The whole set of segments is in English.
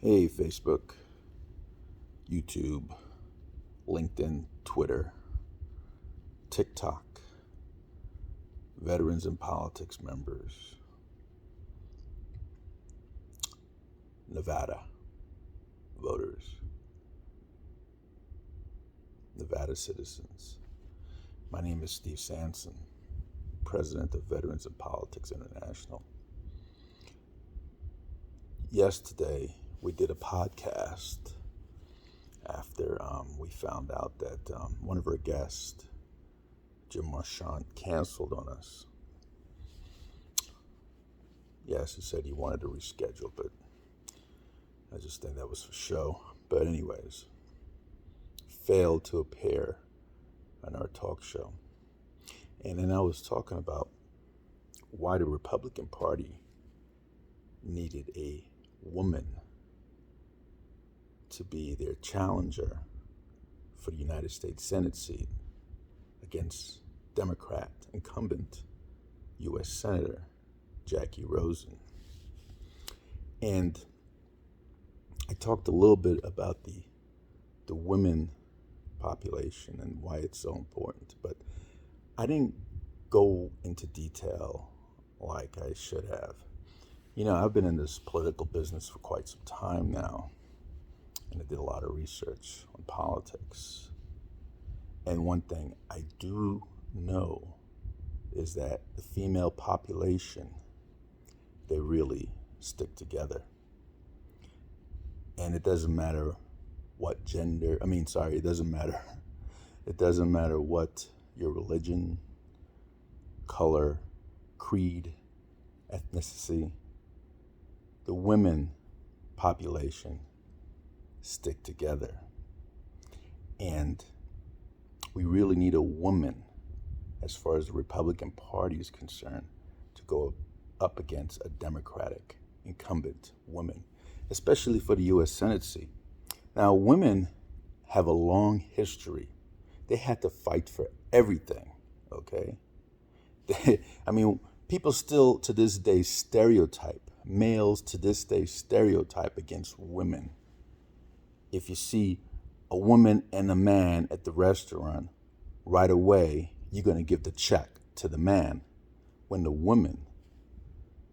Hey, Facebook, YouTube, LinkedIn, Twitter, TikTok, veterans in politics members, Nevada voters, Nevada citizens. My name is Steve Sanson, President of Veterans in Politics International. Yesterday, we did a podcast after we found out that one of our guests, Jim Marchant, canceled on us. Yes, he said he wanted to reschedule, but I just think that was for show. But anyways, failed to appear on our talk show. And then I was talking about why the Republican Party needed a woman to be their challenger for the United States Senate seat against Democrat incumbent US Senator Jacky Rosen. And I talked a little bit about the women population and why it's so important, but I didn't go into detail like I should have. You know, I've been in this political business for quite some time now, and I did a lot of research on politics. And one thing I do know is that the female population, they really stick together. And it doesn't matter what gender, it doesn't matter. It doesn't matter what your religion, color, creed, ethnicity. The women population stick together. And we really need a woman, as far as the Republican Party is concerned, to go up against a Democratic incumbent woman, especially for the U.S. Senate seat. Now, women have a long history. They had to fight for everything, okay? People still to this day males to this day stereotype against women. If you see a woman and a man at the restaurant, right away, you're going to give the check to the man when the woman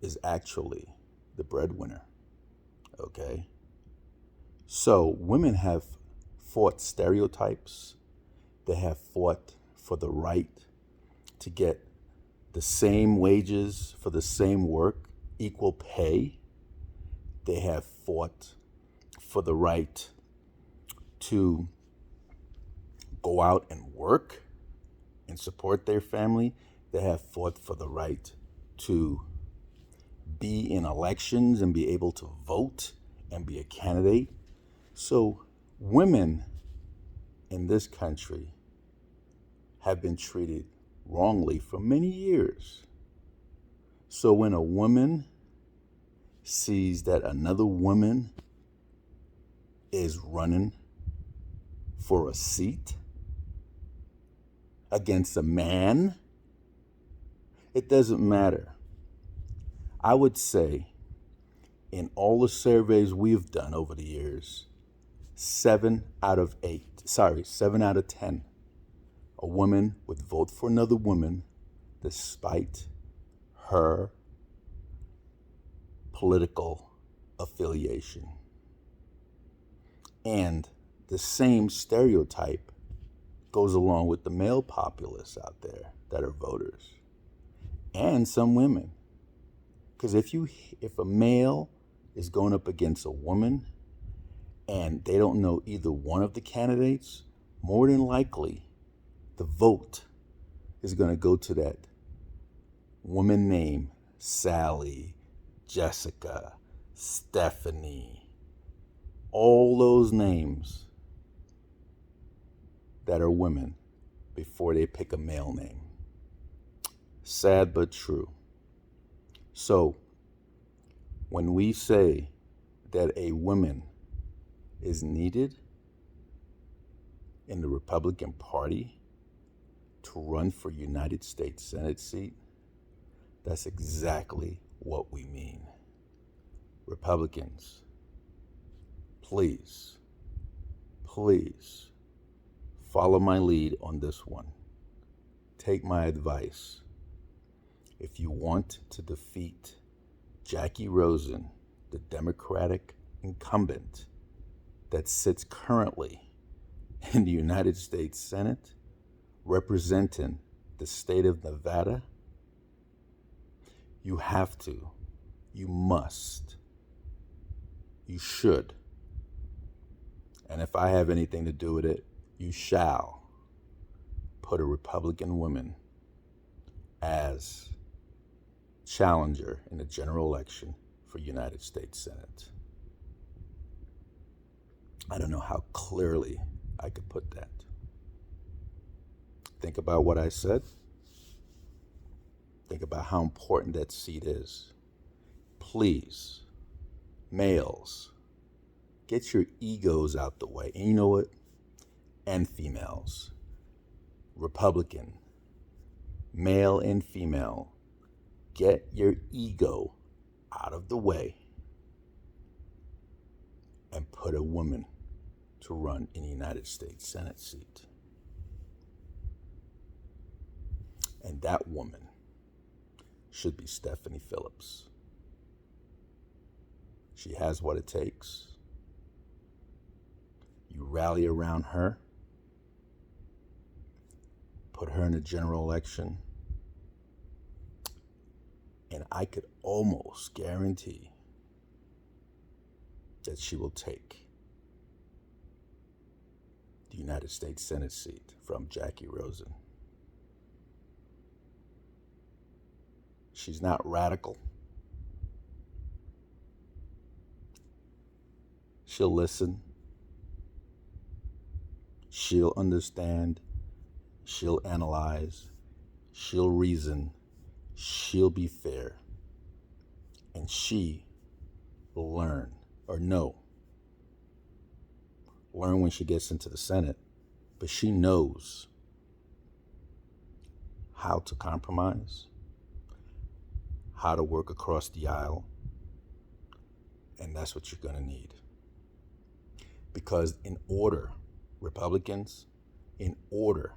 is actually the breadwinner, okay? So women have fought stereotypes. They have fought for the right to get the same wages for the same work, equal pay. They have fought for the right to go out and work and support their family. They have fought for the right to be in elections and be able to vote and be a candidate. So women in this country have been treated wrongly for many years. So when a woman sees that another woman is running for a seat against a man, it doesn't matter. I would say in all the surveys we've done over the years, 7 out of 10, a woman would vote for another woman despite her political affiliation. And the same stereotype goes along with the male populace out there that are voters and some women. Because if a male is going up against a woman and they don't know either one of the candidates, more than likely the vote is going to go to that woman named Sally, Jessica, Stephanie, all those names that are women before they pick a male name. Sad but true. So when we say that a woman is needed in the Republican Party to run for United States Senate seat, that's exactly what we mean. Republicans, please, please follow my lead on this one. Take my advice. If you want to defeat Jacky Rosen, the Democratic incumbent that sits currently in the United States Senate representing the state of Nevada, you have to, you must, you should, and if I have anything to do with it, you shall put a Republican woman as challenger in the general election for United States Senate. I don't know how clearly I could put that. Think about what I said. Think about how important that seat is. Please, males, get your egos out the way. And you know what? And females, Republican, male and female, get your ego out of the way and put a woman to run in the United States Senate seat. And that woman should be Stephanie Phillips. She has what it takes. You rally around her, put her in a general election, and I could almost guarantee that she will take the United States Senate seat from Jacky Rosen. She's not radical. She'll listen. She'll understand. She'll analyze. She'll reason. She'll be fair. And she will learn or know. Learn when she gets into the Senate. But she knows how to compromise, how to work across the aisle, and that's what you're going to need. Because in order, Republicans, in order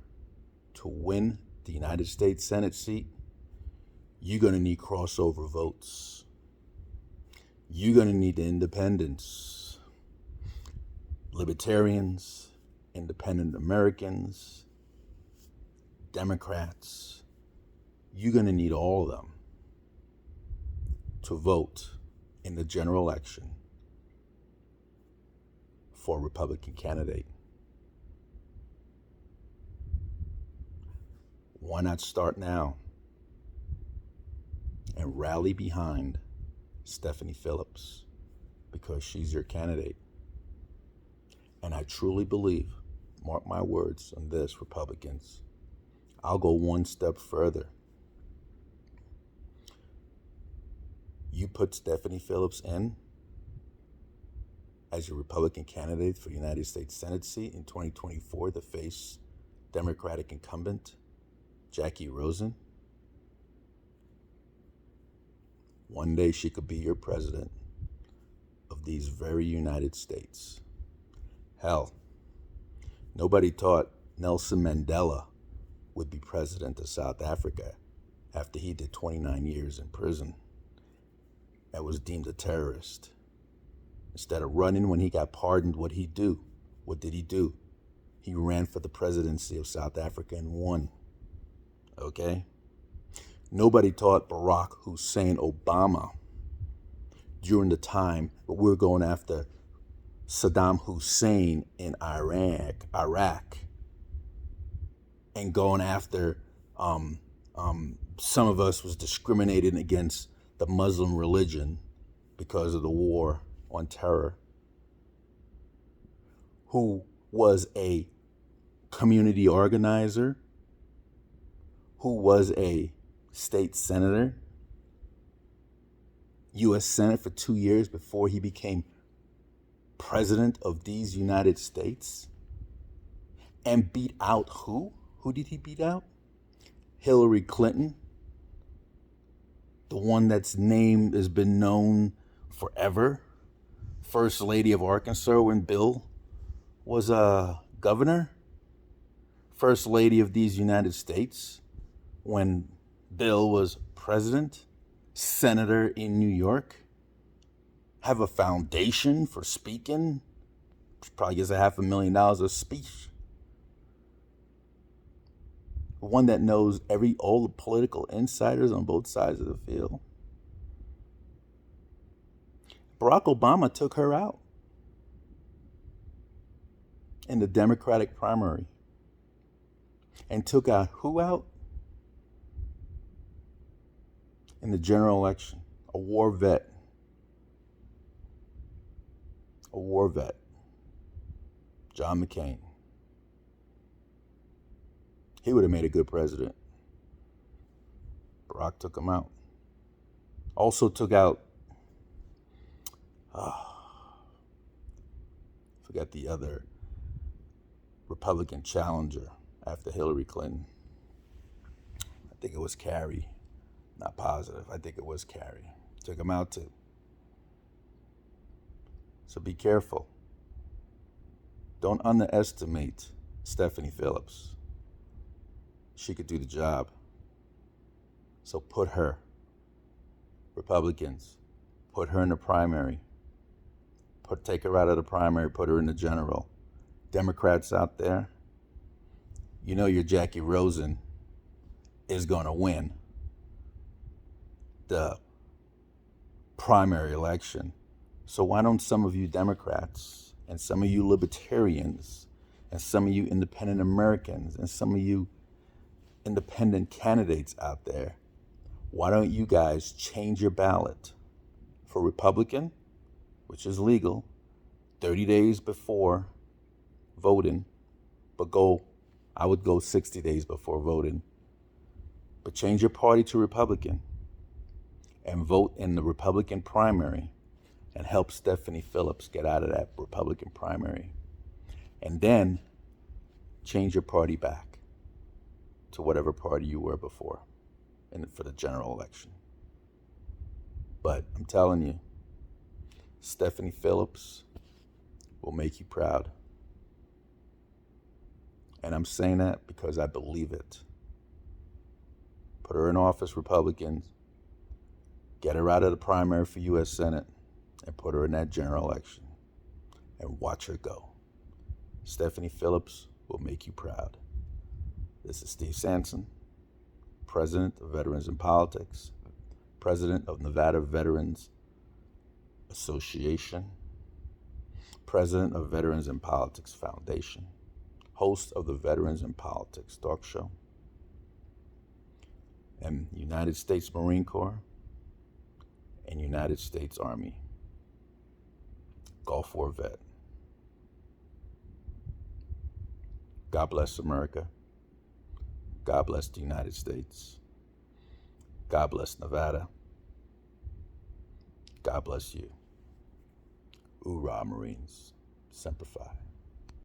to win the United States Senate seat, you're going to need crossover votes. You're going to need the independents, libertarians, independent Americans, Democrats. You're going to need all of them to vote in the general election for a Republican candidate. Why not start now and rally behind Stephanie Phillips, because she's your candidate. And I truly believe, mark my words on this, Republicans, I'll go one step further. You put Stephanie Phillips in as your Republican candidate for the United States Senate seat in 2024 to face Democratic incumbent Jacky Rosen. One day she could be your president of these very United States. Hell, nobody thought Nelson Mandela would be president of South Africa after he did 29 years in prison and was deemed a terrorist. Instead of running when he got pardoned, what did he do? What did he do? He ran for the presidency of South Africa and won. Okay? Nobody taught Barack Hussein Obama during the time that we were going after Saddam Hussein in Iraq, and going after some of us was discriminating against the Muslim religion because of the war on terror, who was a community organizer, who was a state senator, US Senate for 2 years before he became president of these United States, and beat out who? Who did he beat out? Hillary Clinton, the one that's name has been known forever First Lady of Arkansas when Bill was a governor. First Lady of these United States when Bill was president. Senator in New York. Have a foundation for speaking. Probably gets $500,000 a speech. One that knows all the political insiders on both sides of the field. Barack Obama took her out in the Democratic primary. And took out who out? In the general election. A war vet. A war vet. John McCain. He would have made a good president. Barack took him out. Also took out, forgot the other Republican challenger after Hillary Clinton. I think it was Kerry. Not positive. I think it was Kerry. Took him out too. So be careful. Don't underestimate Stephanie Phillips. She could do the job. So put her, Republicans, put her in the primary. Take her out of the primary, put her in the general. Democrats out there, you know your Jacky Rosen is going to win the primary election. So why don't some of you Democrats and some of you libertarians and some of you independent Americans and some of you independent candidates out there, why don't you guys change your ballot for Republican, which is legal, 30 days before voting, but I would go 60 days before voting, but change your party to Republican and vote in the Republican primary and help Stephanie Phillips get out of that Republican primary. And then change your party back to whatever party you were before for the general election. But I'm telling you, Stephanie Phillips will make you proud. And I'm saying that because I believe it. Put her in office, Republicans. Get her out of the primary for U.S. Senate and put her in that general election. And watch her go. Stephanie Phillips will make you proud. This is Steve Sanson, President of Veterans in Politics, President of Nevada Veterans Association, President of Veterans in Politics Foundation, host of the Veterans in Politics talk show, and United States Marine Corps and United States Army Gulf War vet. God bless America. God bless the United States. God bless Nevada. God bless you. Hoorah, Marines. Semper Fi.